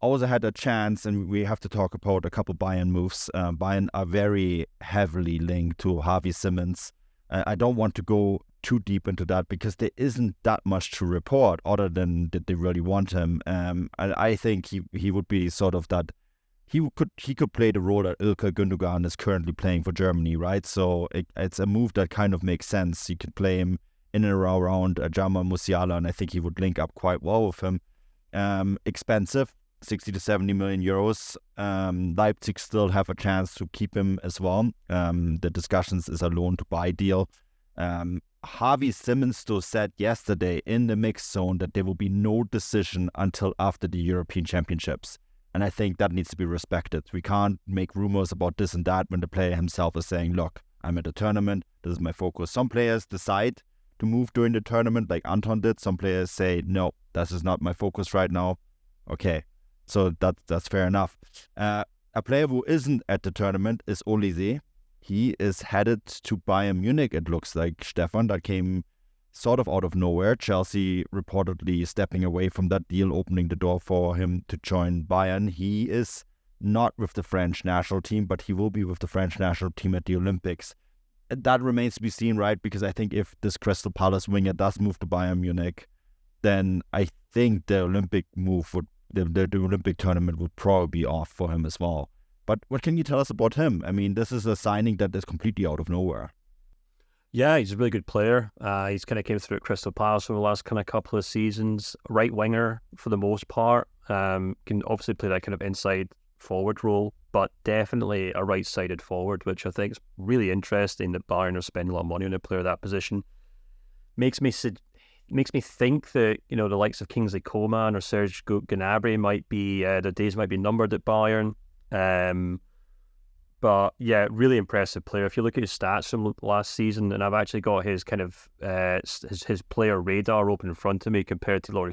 also had a chance, and we have to talk about a couple Bayern moves. Bayern are very heavily linked to Xavi Simons. I don't want to go too deep into that because there isn't that much to report other than that they really want him. And I think he would be sort of that. He could play the role that Ilkay Gündogan is currently playing for Germany, right? So it's a move that kind of makes sense. You could play him in and around Jamal Musiala, and I think he would link up quite well with him. Expensive, 60 to 70 million euros. Leipzig still have a chance to keep him as well. The discussions is a loan to buy deal. Xavi Simons though said yesterday in the mixed zone that there will be no decision until after the European Championships. And I think that needs to be respected. We can't make rumors about this and that when the player himself is saying, look, I'm at a tournament, this is my focus. Some players decide to move during the tournament like Anton did. Some players say, no, this is not my focus right now. Okay, so that's fair enough. A player who isn't at the tournament is Olise. He is headed to Bayern Munich, it looks like, Stefan. That came sort of out of nowhere. Chelsea reportedly stepping away from that deal, opening the door for him to join Bayern. He is not with the French national team, but he will be with the French national team at the Olympics. That remains to be seen, right? Because I think if this Crystal Palace winger does move to Bayern Munich, then I think the Olympic move would the Olympic tournament would probably be off for him as well. But what can you tell us about him? I mean, this is a signing that is completely out of nowhere. Yeah, he's a really good player. He's kind of came through at Crystal Palace over the last kind of couple of seasons. Right winger for the most part. Can obviously play that kind of inside forward role, but definitely a right-sided forward, which I think is really interesting that Bayern are spending a lot of money on a player of that position. Makes me think that, you know, the likes of Kingsley Coman or Serge Gnabry might be their days might be numbered at Bayern. But yeah, really impressive player. If you look at his stats from last season, and I've actually got his kind of his player radar open in front of me compared to Leroy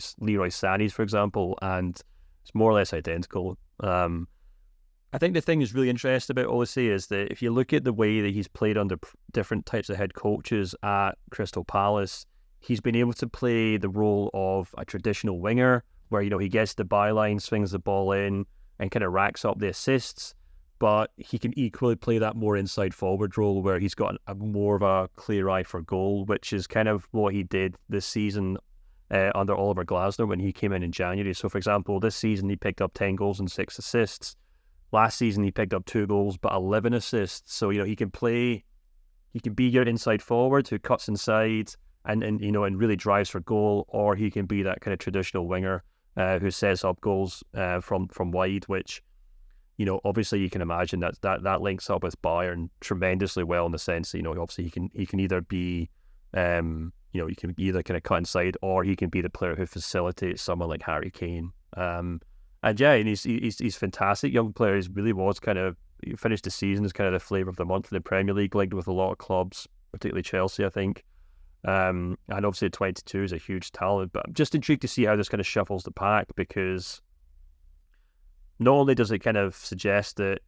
Sané's, for example, and it's more or less identical. I think the thing that's really interesting about Olise is that if you look at the way that he's played under different types of head coaches at Crystal Palace, he's been able to play the role of a traditional winger where, you know, he gets the byline, swings the ball in, and kind of racks up the assists. But he can equally play that more inside forward role where he's got more of a clear eye for goal, which is kind of what he did this season under Oliver Glasner when he came in January. So, for example, this season he picked up 10 goals and 6 assists. Last season he picked up 2 goals but 11 assists. So, you know, he can be your inside forward who cuts inside and you know, and really drives for goal, or he can be that kind of traditional winger who sets up goals from wide, which, you know, obviously you can imagine that links up with Bayern tremendously well in the sense that, you know, obviously he can either be, you know, he can either kind of cut inside, or he can be the player who facilitates someone like Harry Kane. And yeah, and he's fantastic young player. He really was he finished the season as kind of the flavour of the month in the Premier League, linked with a lot of clubs, particularly Chelsea, I think. And obviously 22 is a huge talent, but I'm just intrigued to see how this kind of shuffles the pack, because not only does it kind of suggest that,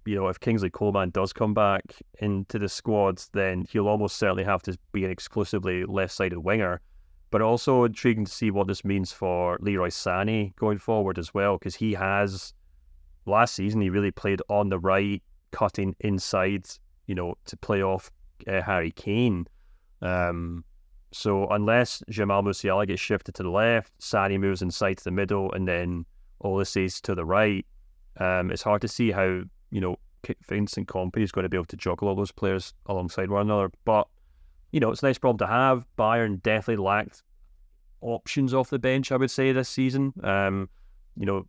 you know, if Kingsley Coman does come back into the squad, then he'll almost certainly have to be an exclusively left-sided winger, but also intriguing to see what this means for Leroy Sané going forward as well, because last season he really played on the right, cutting inside, you know, to play off Harry Kane. So unless Jamal Musiala gets shifted to the left, Sané moves inside to the middle, and then Olise's to the right, it's hard to see how, you know, Vincent Kompany is going to be able to juggle all those players alongside one another. But, you know, it's a nice problem to have. Bayern definitely lacked options off the bench, I would say, this season. You know,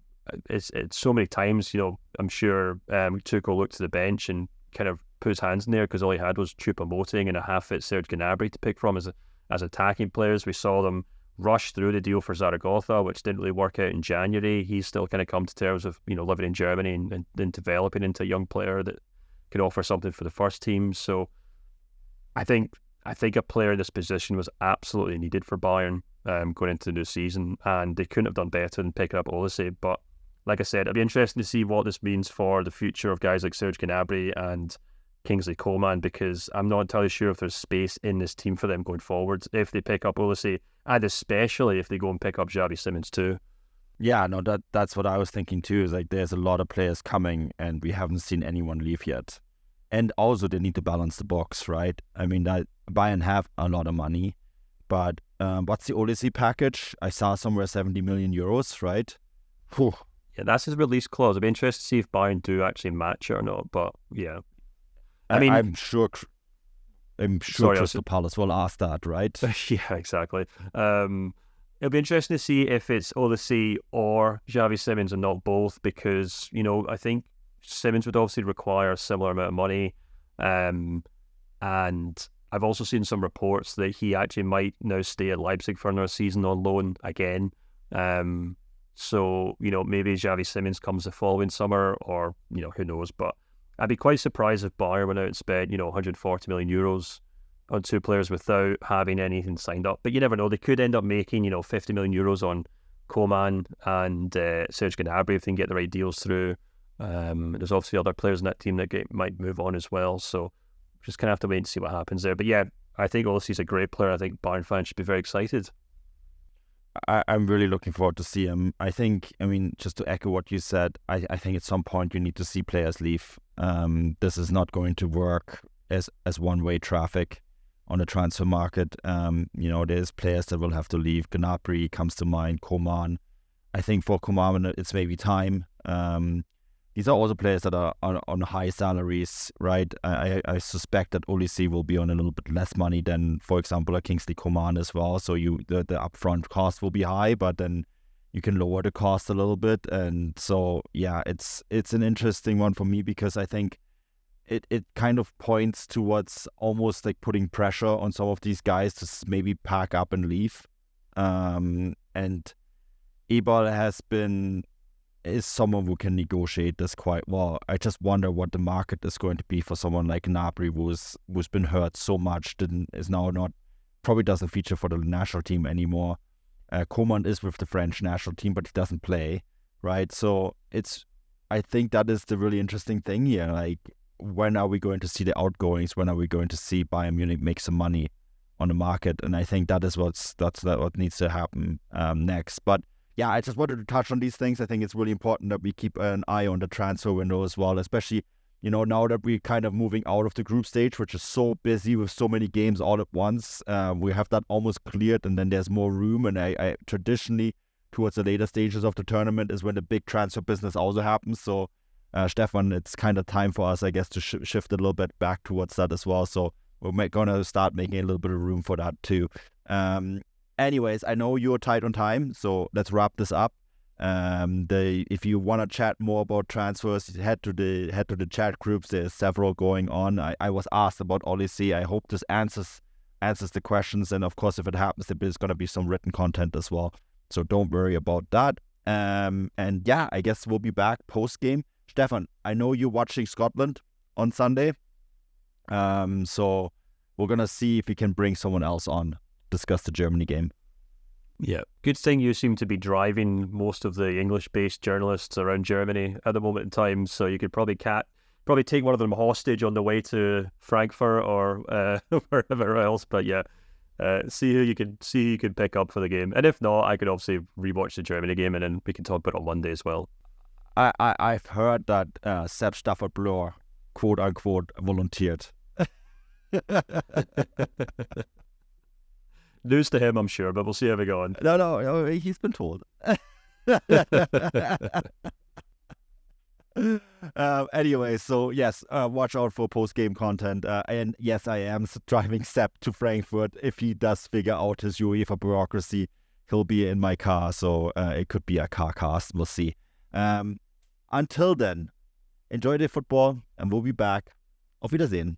it's so many times, you know, I'm sure Tuchel looked to the bench and kind of put his hands in there because all he had was Choupo-Moting and a half-fit Serge Gnabry to pick from as attacking players. We saw them rush through the deal for Zaragoza, which didn't really work out in January. He's still kind of come to terms with, you know, living in Germany and then developing into a young player that can offer something for the first team. So I think a player in this position was absolutely needed for Bayern going into the new season, and they couldn't have done better than picking up Olise. But like I said, it'll be interesting to see what this means for the future of guys like Serge Gnabry and Kingsley Coman, because I'm not entirely sure if there's space in this team for them going forward if they pick up Olise, and especially if they go and pick up Xavi Simons too. Yeah, no, that's what I was thinking too. Is like there's a lot of players coming, and we haven't seen anyone leave yet. And also, they need to balance the books, right? I mean, that Bayern have a lot of money, but what's the Olise package? I saw somewhere 70 million euros, right? Whew. Yeah, that's his release clause. I'd be interested to see if Bayern do actually match it or not. But yeah, I mean, I'm sure sorry, Crystal Palace will ask that, right? yeah, exactly. It'll be interesting to see if it's Olise or Xavi Simons and not both, because, you know, I think Simons would obviously require a similar amount of money. And I've also seen some reports that he actually might now stay at Leipzig for another season on loan again. So, you know, maybe Xavi Simons comes the following summer, or, you know, who knows. But I'd be quite surprised if Bayern went out and spent, you know, 140 million euros on two players without having anything signed up. But you never know. They could end up making, you know, 50 million euros on Coman and Serge Gnabry if they can get the right deals through. There's obviously other players in that team that might move on as well. So just kind of have to wait and see what happens there. But yeah, I think Olise's a great player. I think Bayern fans should be very excited. I'm really looking forward to see him. I mean, just to echo what you said, I think at some point you need to see players leave. This is not going to work as one-way traffic on the transfer market. You know, there's players that will have to leave. Gnabry comes to mind, Coman. I think for Coman, it's maybe time. These are also players that are on high salaries, right? I suspect that Olise will be on a little bit less money than, for example, a Kinsgley Coman as well. So the upfront cost will be high, but then you can lower the cost a little bit. And so, yeah, it's an interesting one for me, because I think it kind of points towards almost like putting pressure on some of these guys to maybe pack up and leave. And Eberl is someone who can negotiate this quite well. I just wonder what the market is going to be for someone like Gnabry, who's been hurt so much, probably doesn't feature for the national team anymore. Coman is with the French national team, but he doesn't play, right? So I think that is the really interesting thing here. Like, when are we going to see the outgoings? When are we going to see Bayern Munich make some money on the market? And I think that is what needs to happen next. But yeah, I just wanted to touch on these things. I think it's really important that we keep an eye on the transfer window as well, especially, you know, now that we're kind of moving out of the group stage, which is so busy with so many games all at once. We have that almost cleared, and then there's more room. And I traditionally, towards the later stages of the tournament, is when the big transfer business also happens. So, Stefan, it's kind of time for us, I guess, to shift a little bit back towards that as well. So we're going to start making a little bit of room for that too. Anyways, I know you're tight on time, so let's wrap this up. If you want to chat more about transfers, head to the chat groups. There's several going on. I was asked about Olise. I hope this answers the questions, and of course, if it happens, there's going to be some written content as well. So don't worry about that. And yeah, I guess we'll be back post game. Stefan, I know you're watching Scotland on Sunday. So we're gonna see if we can bring someone else on, discuss the Germany game. Yeah, good thing you seem to be driving most of the English-based journalists around Germany at the moment in time, so you could probably take one of them hostage on the way to Frankfurt or wherever else. But yeah, see who you can pick up for the game, and if not, I could obviously rewatch the Germany game, and then we can talk about it on Monday as well. I've heard that Sepp Stafford-Bloor, quote unquote, volunteered. News to him, I'm sure, but we'll see how we go on. No, he's been told. Anyway, so yes, watch out for post-game content. And yes, I am driving Sepp to Frankfurt. If he does figure out his UEFA bureaucracy, he'll be in my car. So it could be a car cast. We'll see. Until then, enjoy the football, and we'll be back. Auf Wiedersehen.